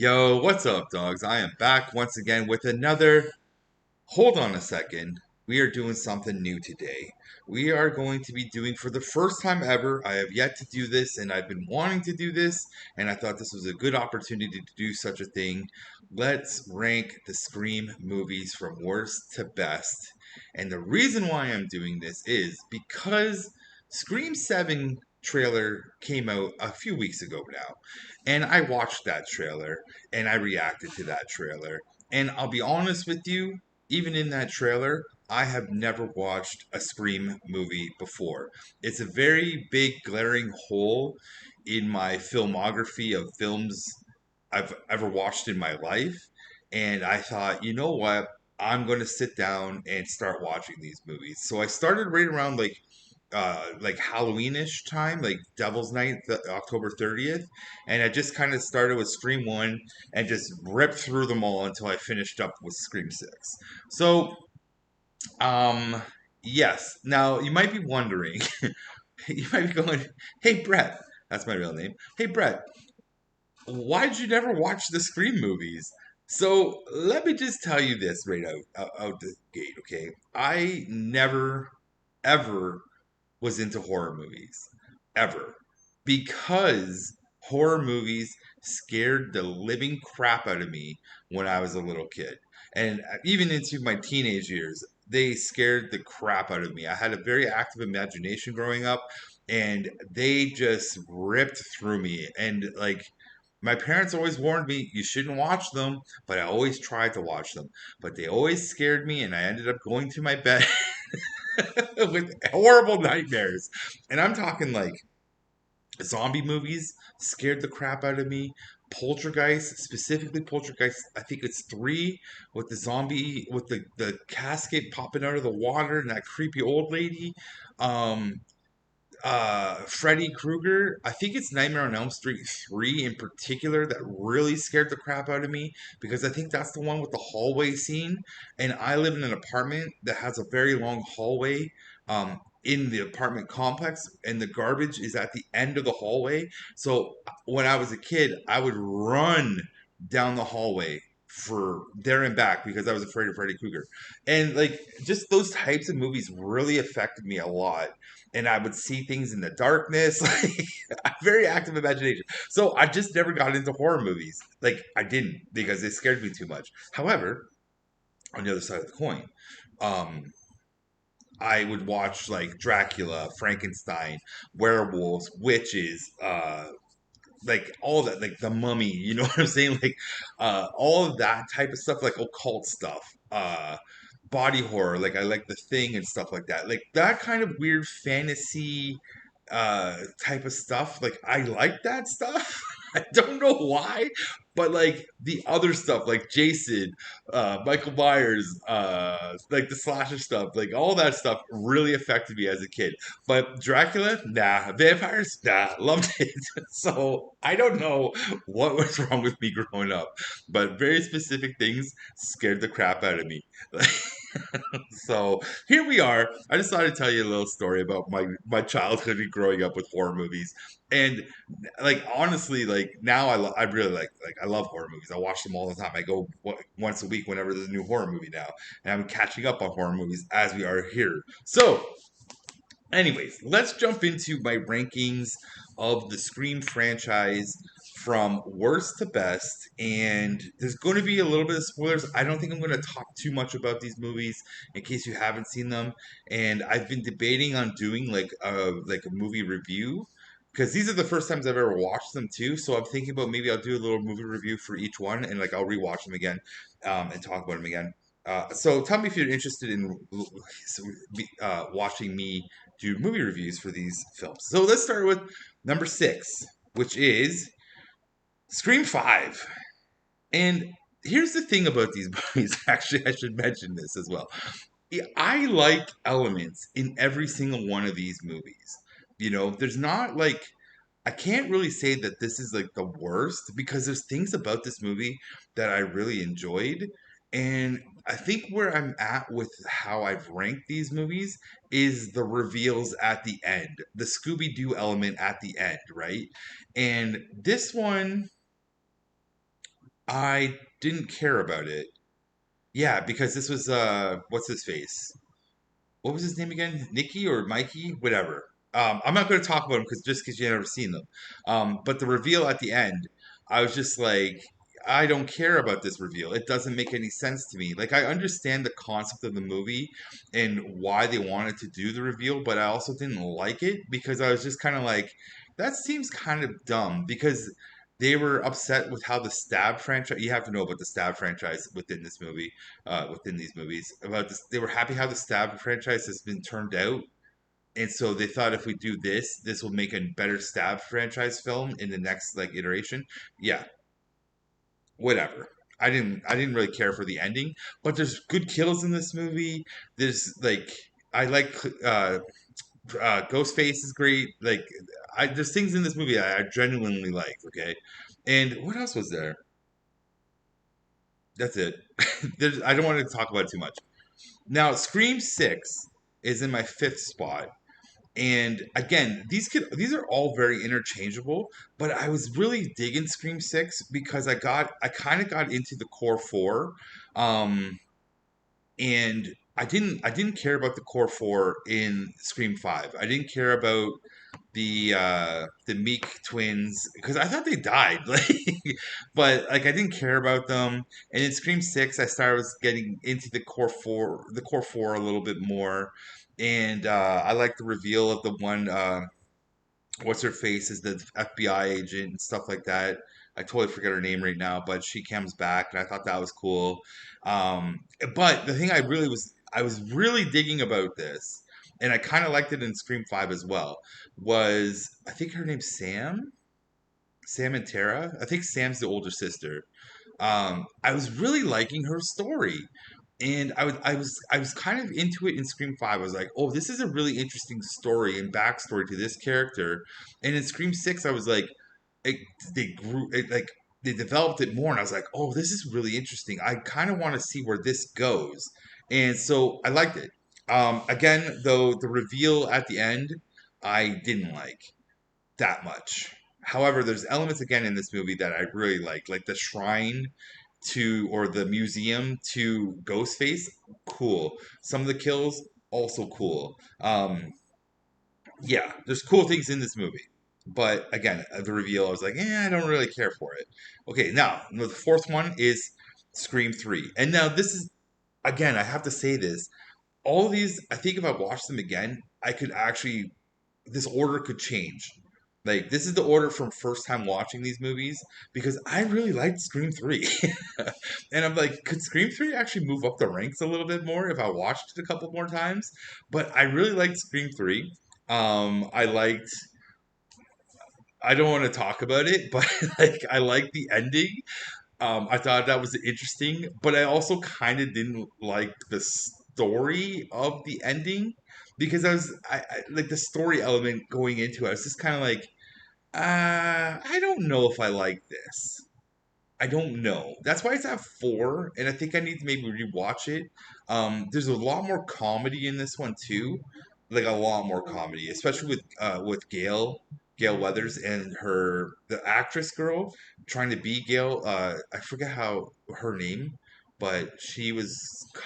Yo, what's up, dogs? I am back once again with another. Hold on a second. We are doing something new today. We are going to be doing, for the first time ever, I have yet to do this and I've been wanting to do this, and I thought this was a good opportunity to do such a thing. Let's rank the Scream movies from worst to best. And the reason why I'm doing this is because Scream 7 trailer came out a few weeks ago now. And I watched that trailer and I reacted to that trailer. And I'll be honest with you, even in that trailer, I have never watched a Scream movie before. It's a very big glaring hole in my filmography of films I've ever watched in my life. And I thought, you know what? I'm going to sit down and start watching these movies. So I started right around like Halloweenish time, like Devil's Night, October 30th, and I just kind of started with Scream 1 and just ripped through them all until I finished up with Scream 6. So, um yes. Now, you might be wondering, you might be going, "Hey Brett, that's my real name. Hey Brett, why did you never watch the Scream movies?" So, let me just tell you this right out the gate, okay? I never ever was into horror movies ever because horror movies scared the living crap out of me when I was a little kid. And even into my teenage years, they scared the crap out of me. I had a very active imagination growing up, and they just ripped through me. And like, my parents always warned me you shouldn't watch them, but I always tried to watch them. But they always scared me, and I ended up going to my bed with horrible nightmares. And I'm talking like zombie movies scared the crap out of me. Poltergeist, specifically Poltergeist, I think it's three with the zombie with the casket popping out of the water and that creepy old lady. Um, Freddy Krueger. I think it's Nightmare on Elm Street 3 in particular that really scared the crap out of me because I think that's the one with the hallway scene. And I live in an apartment that has a very long hallway in the apartment complex, and the garbage is at the end of the hallway. So when I was a kid, I would run down the hallway for there and back because I was afraid of Freddy Krueger. And like just those types of movies really affected me a lot, and I would see things in the darkness. Like very active imagination. So I just never got into horror movies. Like I didn't because they scared me too much. However, on the other side of the coin, um, I would watch like Dracula, Frankenstein, werewolves, witches, like all that, like the Mummy. You know what I'm saying? Like all of that type of stuff, like occult stuff. Body horror, like I like The Thing and stuff like that. Like that kind of weird fantasy type of stuff. Like I like that stuff. I don't know why, but like the other stuff, like Jason, Michael Myers, like the slasher stuff, like all that stuff really affected me as a kid. But Dracula, nah. Vampires, nah. Loved it. So I don't know what was wrong with me growing up, but very specific things scared the crap out of me. So here we are. I just thought I'd tell you a little story about my childhood and growing up with horror movies. And like honestly, like now I really like I love horror movies. I watch them all the time. I go once a week whenever there's a new horror movie now, and I'm catching up on horror movies as we are here. So anyways, let's jump into my rankings of the Scream franchise from worst to best. And there's going to be a little bit of spoilers. I don't think I'm going to talk too much about these movies in case you haven't seen them. And I've been debating on doing like a movie review because these are the first times I've ever watched them too. So I'm thinking about maybe I'll do a little movie review for each one, and like I'll rewatch them again and talk about them again. So tell me if you're interested in watching me do movie reviews for these films. So let's start with number six, which is Scream 5. And here's the thing about these movies. Actually, I should mention this as well. Yeah, I like elements in every single one of these movies. You know, there's not like I can't really say that this is like the worst because there's things about this movie that I really enjoyed. And I think where I'm at with how I've ranked these movies is the reveals at the end, the Scooby Doo element at the end, right? And this one, I didn't care about it. Yeah, because this was what's his face? What was his name again? Nicky or Mikey? Whatever. I'm not going to talk about him because just because you never seen them. But the reveal at the end, I was just like, I don't care about this reveal. It doesn't make any sense to me. Like I understand the concept of the movie and why they wanted to do the reveal, but I also didn't like it because I was just kind of like, that seems kind of dumb because they were upset with how the Stab franchise. You have to know about the Stab franchise within this movie, within these movies. About this, they were happy how the Stab franchise has been turned out, and so they thought if we do this, this will make a better Stab franchise film in the next like iteration. Yeah, whatever. I didn't really care for the ending, but there's good kills in this movie. There's like I like Ghostface is great. Like there's things in this movie I genuinely like. Okay, and what else was there? That's it. I don't want to talk about it too much. Now, Scream Six is in my fifth spot, and again, these are all very interchangeable. But I was really digging Scream Six because I kind of got into the core four, um, and I didn't care about the core four in Scream Five. I didn't care about the Meek twins because I thought they died. Like, but like I didn't care about them. And in Scream Six, I started was getting into the core four a little bit more, and I like the reveal of the one. What's her face is the FBI agent and stuff like that. I totally forget her name right now, but she comes back, and I thought that was cool. Um, but the thing I was really digging about this, and I kind of liked it in Scream Five as well. Was I think her name's Sam, Sam and Tara. I think Sam's the older sister. I was really liking her story, and I was kind of into it in Scream Five. I was like, oh, this is a really interesting story and backstory to this character. And in Scream Six, I was like, it, like they developed it more, and I was like, oh, this is really interesting. I kind of want to see where this goes, and so I liked it. Again, though, the reveal at the end, I didn't like that much. However, there's elements again in this movie that I really like the shrine to or the museum to Ghostface, cool. Some of the kills also cool. Yeah, there's cool things in this movie, but again, the reveal, I was like, I don't really care for it. Okay, now the fourth one is Scream Three, and now this is again, I have to say this. All of these, I think if I watch them again, I could actually this order could change. Like this is the order from first time watching these movies because I really liked Scream 3. And I'm like, could Scream 3 actually move up the ranks a little bit more if I watched it a couple more times? But I really liked Scream 3. I liked I don't want to talk about it, but like I liked the ending. I thought that was interesting, but I also kind of didn't like the story of the ending because I like the story element going into it. I was just kind of like, I don't know if I like this. I don't know. That's why it's at four, and I think I need to maybe rewatch it. There's a lot more comedy in this one too, like a lot more comedy, especially with Gail Weathers and the actress girl trying to be Gail. I forget how her name, but she was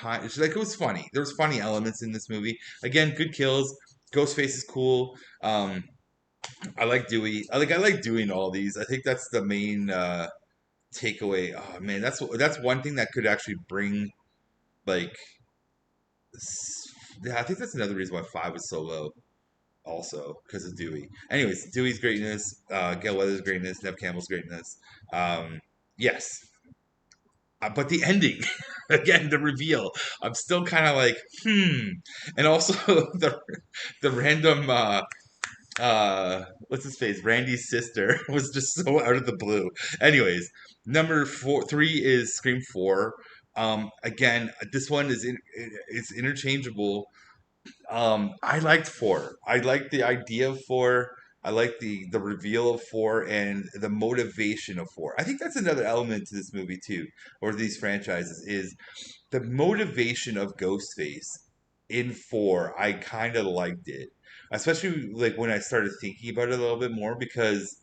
like it was funny. There was funny elements in this movie. Again, good kills. Ghostface is cool. I like Dewey. I like doing all these. I think that's the main takeaway. Oh man, that's one thing that could actually bring like. Yeah, I think that's another reason why five is so low. Also, because of Dewey. Anyways, Dewey's greatness, Gail Weathers' greatness, Nev Campbell's greatness. Um, yes, but the ending, again, the reveal. I'm still kind of like, and also the random what's his face? Randy's sister was just so out of the blue. Anyways, number three is Scream Four. Again, this one is interchangeable. I liked four. I liked the idea of four. I like the reveal of four and the motivation of four. I think that's another element to this movie too, or these franchises is the motivation of Ghostface in four. I kind of liked it, especially like when I started thinking about it a little bit more because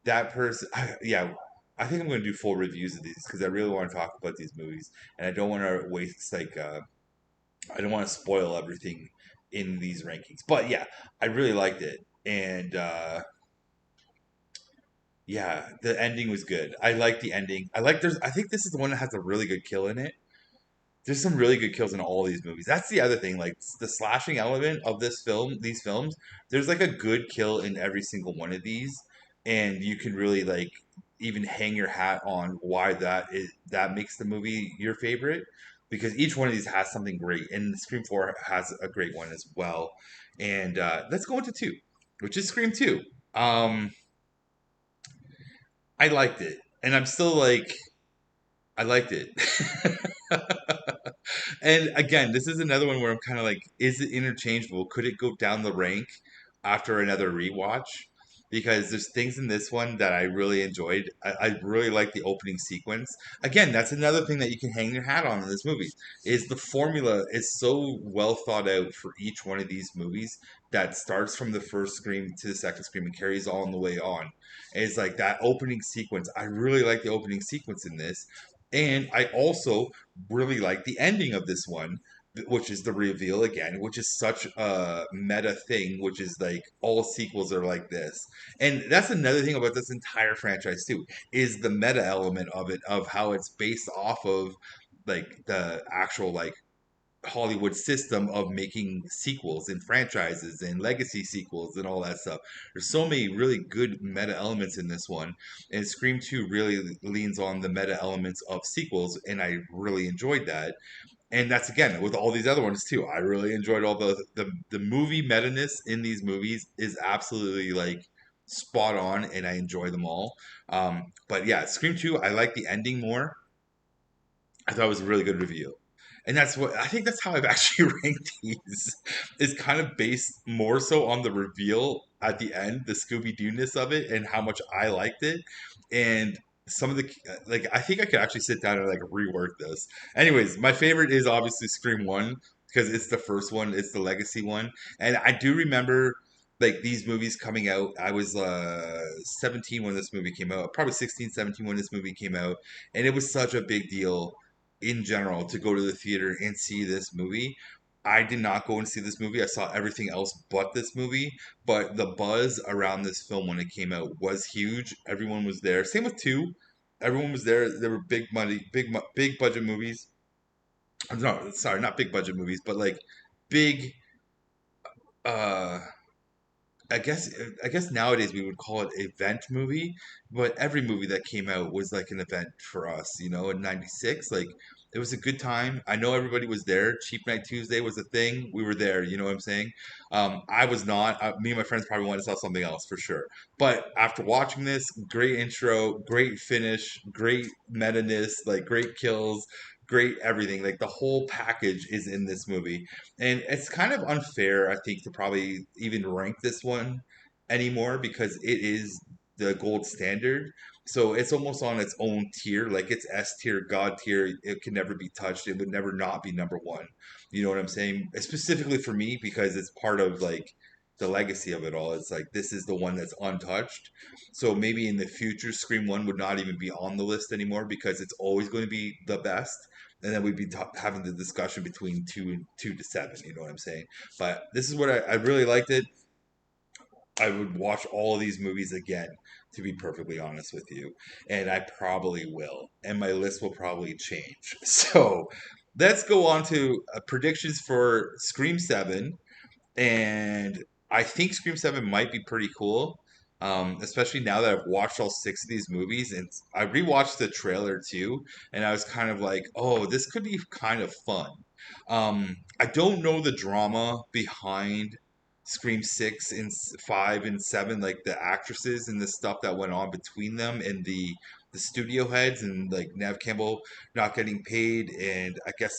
that person, yeah. I think I'm going to do full reviews of these because I really want to talk about these movies, and I don't want to waste I don't want to spoil everything in these rankings. But yeah, I really liked it, and yeah, the ending was good. I like the ending. I like there's. I think this is the one that has a really good kill in it. There's some really good kills in all these movies. That's the other thing. Like the slashing element of this film, these films, there's like a good kill in every single one of these, and you can really like even hang your hat on why that makes the movie your favorite because each one of these has something great, and Scream Four has a great one as well. And let's go into two, which is Scream Two. Um, I liked it, and I'm still like I liked it. And again, this is another one where I'm kind of like, is it interchangeable? Could it go down the rank after another rewatch? Because there's things in this one that I really enjoyed. I really like the opening sequence. Again, that's another thing that you can hang your hat on in this movie. Is the formula is so well thought out for each one of these movies that starts from the first scream to the second scream and carries on the way on. It's like that opening sequence. I really like the opening sequence in this. And I also really like the ending of this one, which is the reveal again, which is such a meta thing, which is like all sequels are like this. And that's another thing about this entire franchise too, is the meta element of it, of how it's based off of like the actual like Hollywood system of making sequels and franchises and legacy sequels and all that stuff. There's so many really good meta elements in this one, and Scream 2 really leans on the meta elements of sequels, and I really enjoyed that. And that's again with all these other ones too. I really enjoyed all the movie meta-ness in these movies is absolutely like spot on, and I enjoy them all. But yeah, Scream 2, I like the ending more. I thought it was a really good review. And that's what I think that's how I've actually ranked these is kind of based more so on the reveal at the end, the Scooby Doo ness of it, and how much I liked it. And some of the like, I think I could actually sit down and like rework this. Anyways, my favorite is obviously Scream 1 because it's the first one, it's the legacy one. And I do remember like these movies coming out. I was 17 when this movie came out, probably 16, 17 when this movie came out. And it was such a big deal in general to go to the theater and see this movie. I did not go and see this movie. I saw everything else but this movie. But the buzz around this film when it came out was huge. Everyone was there. Same with two. Everyone was there. There were big money, big budget movies. No, sorry, not big budget movies, but like big. uh I guess nowadays we would call it event movie, but every movie that came out was like an event for us, you know, in '96. Like it was a good time. I know everybody was there. Cheap Night Tuesday was a thing. We were there, you know what I'm saying? I was not. Me and my friends probably wanted to saw something else for sure. But after watching this, great intro, great finish, great meta-ness, like great kills, great everything. Like the whole package is in this movie. And it's kind of unfair, I think, to probably even rank this one anymore because it is the gold standard. So it's almost on its own tier, like it's S tier, God tier. It can never be touched. It would never not be number one. You know what I'm saying? Specifically for me, because it's part of like the legacy of it all. It's like this is the one that's untouched. So maybe in the future, Scream 1 would not even be on the list anymore because it's always going to be the best, and then we'd be having the discussion between two and 2 to 7. You know what I'm saying? But this is what I really liked it. I would watch all of these movies again, to be perfectly honest with you, and I probably will, and my list will probably change. So let's go on to predictions for Scream 7, and I think Scream 7 might be pretty cool. Especially now that I've watched all 6 of these movies, and I rewatched the trailer too, and I was kind of like, "Oh, this could be kind of fun." I don't know the drama behind Scream 6 and 5 and 7, like the actresses and the stuff that went on between them and the studio heads and like Nev Campbell not getting paid, and I guess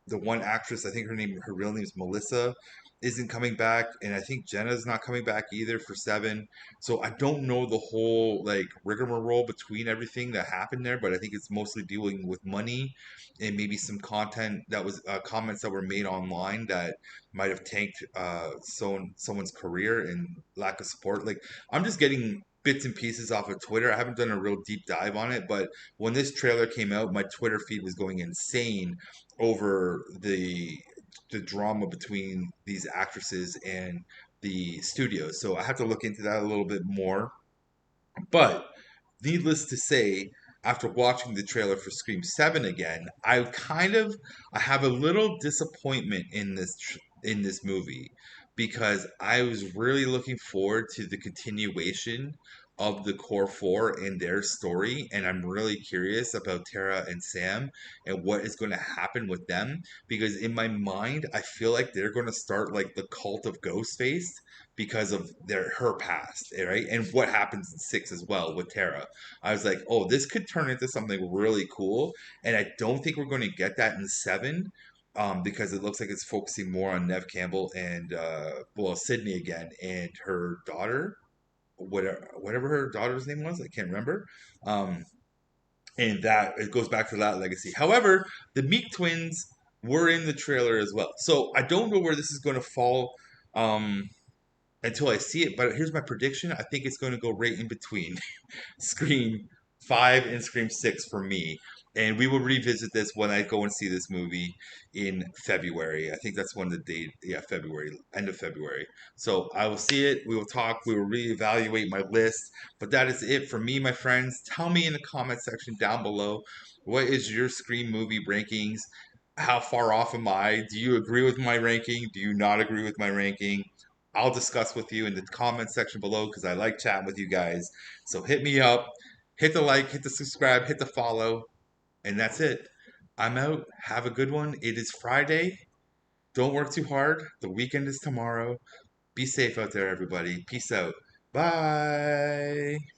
the one actress, I think her real name is Melissa, isn't coming back, and I think Jenna's not coming back either for 7. So I don't know the whole like rigmarole between everything that happened there, but I think it's mostly dealing with money and maybe some content that was comments that were made online that might have tanked someone's career and lack of support. Like I'm just getting bits and pieces off of Twitter. I haven't done a real deep dive on it, but when this trailer came out, my Twitter feed was going insane over the drama between these actresses and the studios. So I have to look into that a little bit more. But needless to say, after watching the trailer for Scream 7 again, I have a little disappointment in this movie because I was really looking forward to the continuation of the core four and their story, and I'm really curious about Tara and Sam and what is going to happen with them, because in my mind I feel like they're going to start like the cult of Ghostface because of her past, right? And what happens in 6 as well with Tara. I was like, oh, this could turn into something really cool, and I don't think we're going to get that in 7. Because it looks like it's focusing more on Nev Campbell and Sydney again and her daughter, whatever her daughter's name was, I can't remember. Um, and that it goes back to that legacy. However, the Meek twins were in the trailer as well, so I don't know where this is going to fall. Um, until I see it. But here's my prediction. I think it's going to go right in between Scream 5 and Scream 6 for me. And we will revisit this when I go and see this movie in February. I think that's when the date, yeah, February, end of February. So I will see it. We will talk. We will reevaluate my list. But that is it for me, my friends. Tell me in the comment section down below, what is your Scream movie rankings? How far off am I? Do you agree with my ranking? Do you not agree with my ranking? I'll discuss with you in the comment section below because I like chatting with you guys. So hit me up, hit the like, hit the subscribe, hit the follow, and that's it. I'm out. Have a good one. It is Friday. Don't work too hard. The weekend is tomorrow. Be safe out there, everybody. Peace out. Bye.